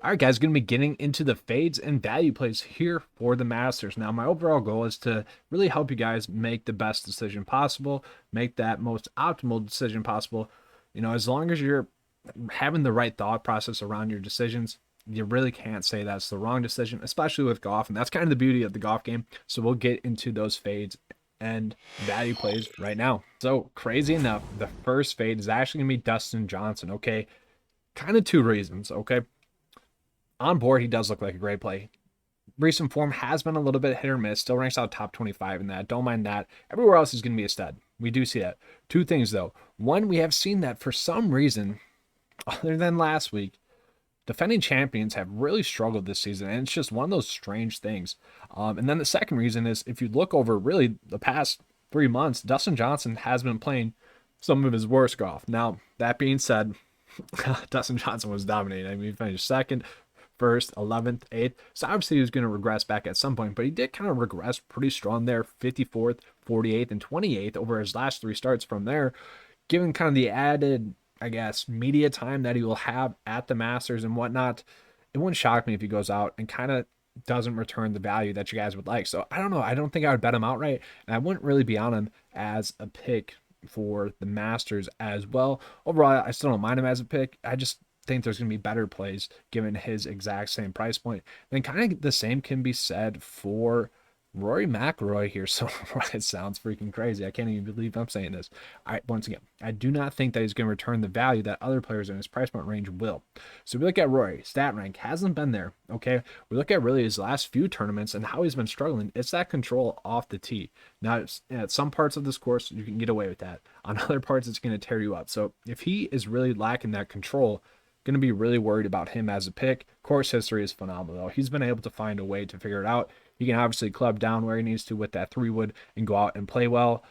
All right, guys, going to be getting into the fades and value plays here for the Masters. Now, my overall goal is to really help you guys make the best decision possible, make that most optimal decision possible. As long as you're having the right thought process around your decisions, you really can't say that's the wrong decision, especially with golf. And that's kind of the beauty of the golf game. So we'll get into those fades and value plays right now. So crazy enough, the first fade is actually going to be Dustin Johnson. Okay. Kind of two reasons. Okay. On board, he does look like a great play. Recent form has been a little bit hit or miss. Still ranks out top 25 in that. Don't mind that. Everywhere else is going to be a stud. We do see that. Two things, though. One, we have seen that for some reason, other than last week, defending champions have really struggled this season, and it's just one of those strange things. And then the second reason is if you look over really the past 3 months, Dustin Johnson has been playing some of his worst golf. Now, that being said, Dustin Johnson was dominating. I mean, he finished second, first, 11th, 8th. So obviously he was going to regress back at some point, but he did kind of regress pretty strong there, 54th, 48th, and 28th over his last 3 starts from there, given kind of the added, I guess, media time that he will have at the Masters and whatnot. It wouldn't shock me if he goes out and kind of doesn't return the value that you guys would like. So I don't know. I don't think I would bet him outright, and I wouldn't really be on him as a pick for the Masters as well. Overall, I still don't mind him as a pick. I just think there's going to be better plays given his exact same price point. Then kind of the same can be said for Rory McIlroy here. So it sounds freaking crazy. I can't even believe I'm saying this. All right, once again, I do not think that he's going to return the value that other players in his price point range will. So we look at Rory, stat rank hasn't been there. Okay, we look at really his last few tournaments and how he's been struggling. It's that control off the tee. Now, at some parts of this course, you can get away with that. On other parts, it's going to tear you up. So if he is really lacking that control, going to be really worried about him as a pick. Course history is phenomenal. He's been able to find a way to figure it out. He can obviously club down where he needs to with that 3-wood and go out and play well.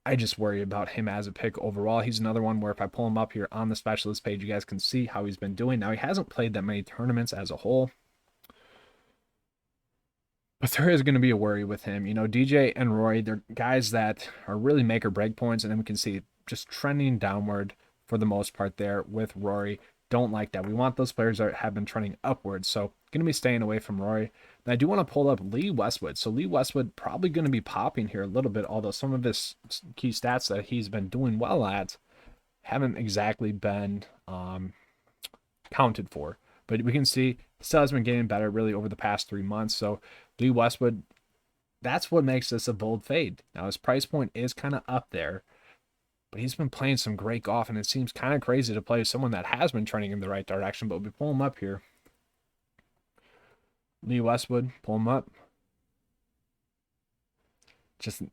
I just worry about him as a pick overall. He's another one where if I pull him up here on the specialist page, you guys can see how he's been doing. Now, he hasn't played that many tournaments as a whole, but there is going to be a worry with him. DJ and Roy, they're guys that are really make or break points, and then we can see just trending downward for the most part there with Rory. Don't like that. We want those players that have been trending upwards. So going to be staying away from Rory. And I do want to pull up Lee Westwood. So Lee Westwood probably going to be popping here a little bit, although some of his key stats that he's been doing well at haven't exactly been counted for. But we can see he still has been getting better really over the past 3 months. So Lee Westwood, that's what makes this a bold fade. Now his price point is kind of up there, but he's been playing some great golf, and it seems kind of crazy to play someone that has been trending in the right direction. But we pull him up here. Lee Westwood, pull him up. Just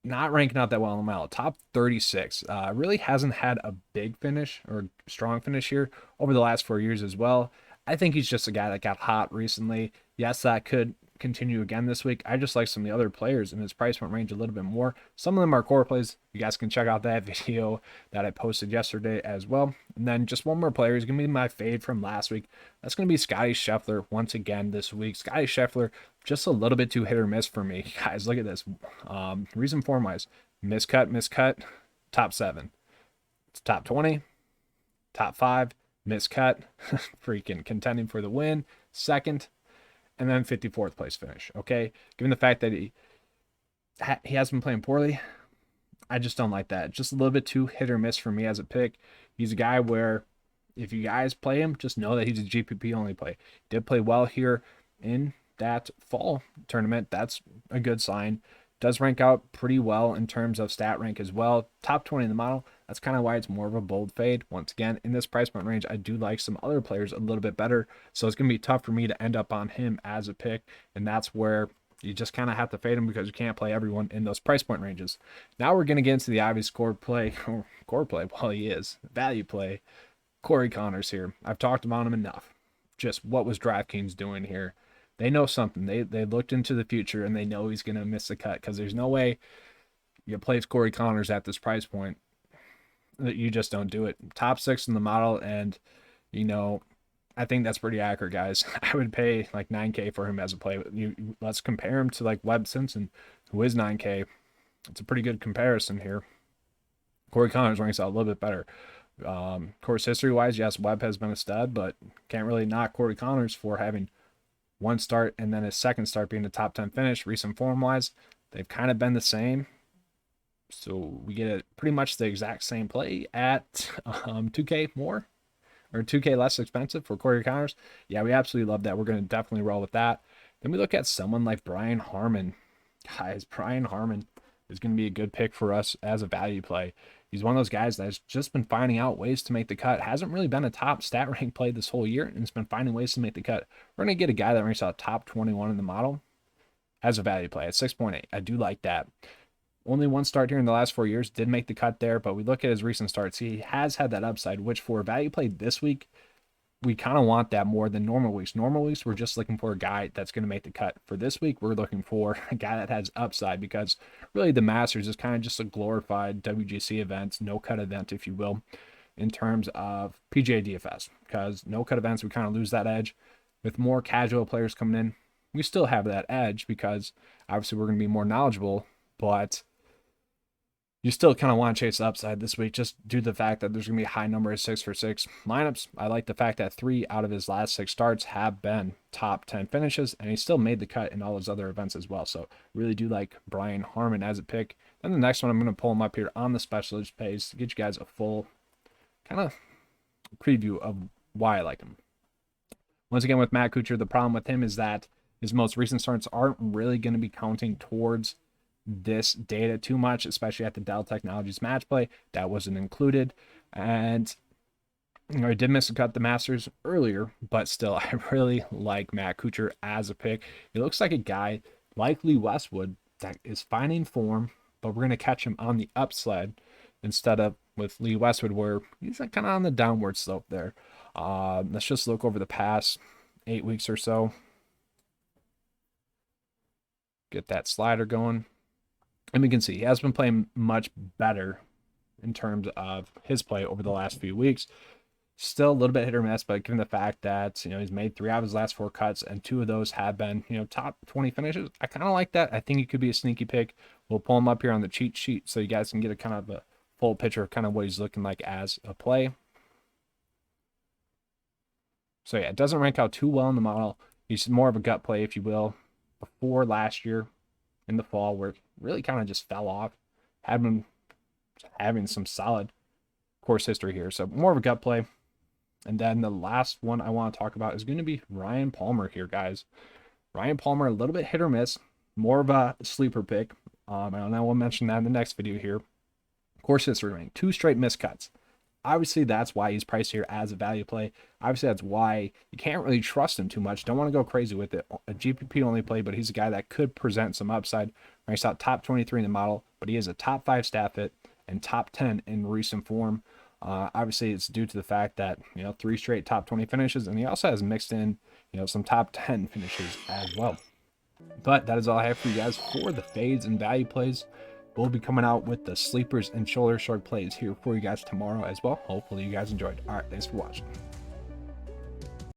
not ranking out that well in the ML. Top 36. Really hasn't had a big finish or strong finish here over the last 4 years as well. I think he's just a guy that got hot recently. Yes, that could continue again this week. I just like some of the other players in his price point range a little bit more. Some of them are core plays. You guys can check out that video that I posted yesterday as well. And then just one more player is going to be my fade from last week. That's going to be Scottie Scheffler once again this week. Scottie Scheffler, just a little bit too hit or miss for me. Guys, look at this. Reason form-wise, miscut, top 7. It's top 20, top 5, miscut, freaking contending for the win, second, and then 54th place finish. Okay, given the fact that he has been playing poorly, I just don't like that. Just a little bit too hit or miss for me as a pick. He's a guy where if you guys play him, just know that he's a GPP only play. He did play well here in that fall tournament. That's a good sign. Does rank out pretty well in terms of stat rank as well. Top 20 in the model. That's kind of why it's more of a bold fade. Once again, in this price point range, I do like some other players a little bit better. So it's going to be tough for me to end up on him as a pick. And that's where you just kind of have to fade him because you can't play everyone in those price point ranges. Now we're going to get into the obvious core play. Well, he is. Value play. Corey Connors here. I've talked about him enough. Just what was DraftKings doing here? They know something. They looked into the future, and they know he's going to miss the cut because there's no way you play Corey Connors at this price point. You just don't do it. Top 6 in the model, and, I think that's pretty accurate, guys. I would pay like $9K for him as a play. Let's compare him to like Webb Simpson, who is $9K. It's a pretty good comparison here. Corey Connors ranks out a little bit better. Course history wise, yes, Webb has been a stud, but can't really knock Corey Connors for having one start and then his second start being a top 10 finish. Recent form wise, they've kind of been the same. So we get pretty much the exact same play at 2K more or 2K less expensive for Corey Connors. Yeah, we absolutely love that. We're going to definitely roll with that. Then we look at someone like Brian Harmon. Guys, Brian Harmon is going to be a good pick for us as a value play. He's one of those guys that's just been finding out ways to make the cut. Hasn't really been a top stat rank play this whole year, and has been finding ways to make the cut. We're going to get a guy that ranks out top 21 in the model as a value play at 6.8. I do like that. Only one start here in the last 4 years, did make the cut there, but we look at his recent starts. He has had that upside, which for a value play this week, we kind of want that more than normal weeks. Normal weeks, we're just looking for a guy that's going to make the cut. For this week, we're looking for a guy that has upside, because really the Masters is kind of just a glorified WGC event, no cut event, if you will, in terms of PGA DFS, because no cut events, we kind of lose that edge. With more casual players coming in, we still have that edge because obviously we're going to be more knowledgeable, but you still kind of want to chase the upside this week just due to the fact that there's going to be a high number of 6-for-6 lineups. I like the fact that 3 out of his last 6 starts have been top 10 finishes, and he still made the cut in all his other events as well. So really do like Brian Harmon as a pick. Then the next one, I'm going to pull him up here on the specialist page to get you guys a full kind of preview of why I like him. Once again, with Matt Kutcher, the problem with him is that his most recent starts aren't really going to be counting towards this data too much, especially at the Dell Technologies match play. That wasn't included. And I did miss a cut the Masters earlier, but still, I really like Matt Kutcher as a pick. He looks like a guy like Lee Westwood that is finding form, but we're going to catch him on the upslide instead of with Lee Westwood, where he's kind of on the downward slope there. Let's just look over the past 8 weeks or so. Get that slider going. And we can see he has been playing much better in terms of his play over the last few weeks. Still a little bit hit or miss, but given the fact that, he's made 3 out of his last 4 cuts and 2 of those have been, top 20 finishes, I kind of like that. I think he could be a sneaky pick. We'll pull him up here on the cheat sheet so you guys can get a kind of a full picture of kind of what he's looking like as a play. So yeah, it doesn't rank out too well in the model. He's more of a gut play, if you will. Before last year in the fall, where it really kind of just fell off, had been having some solid course history here. So more of a gut play. And then the last one I want to talk about is going to be Ryan Palmer here, guys. Ryan Palmer, a little bit hit or miss, more of a sleeper pick. I don't know, we'll mention that in the next video here. Course history rank, 2 straight miscuts. Obviously, that's why he's priced here as a value play. Obviously, that's why you can't really trust him too much. Don't want to go crazy with it. A GPP only play, but he's a guy that could present some upside. Ranks out top 23 in the model, but he is a top 5 stat fit and top 10 in recent form. Obviously, it's due to the fact that 3 straight top 20 finishes, and he also has mixed in some top 10 finishes as well. But that is all I have for you guys for the fades and value plays. We'll be coming out with the sleepers and shoulder shark plays here for you guys tomorrow as well. Hopefully you guys enjoyed. All right, thanks for watching.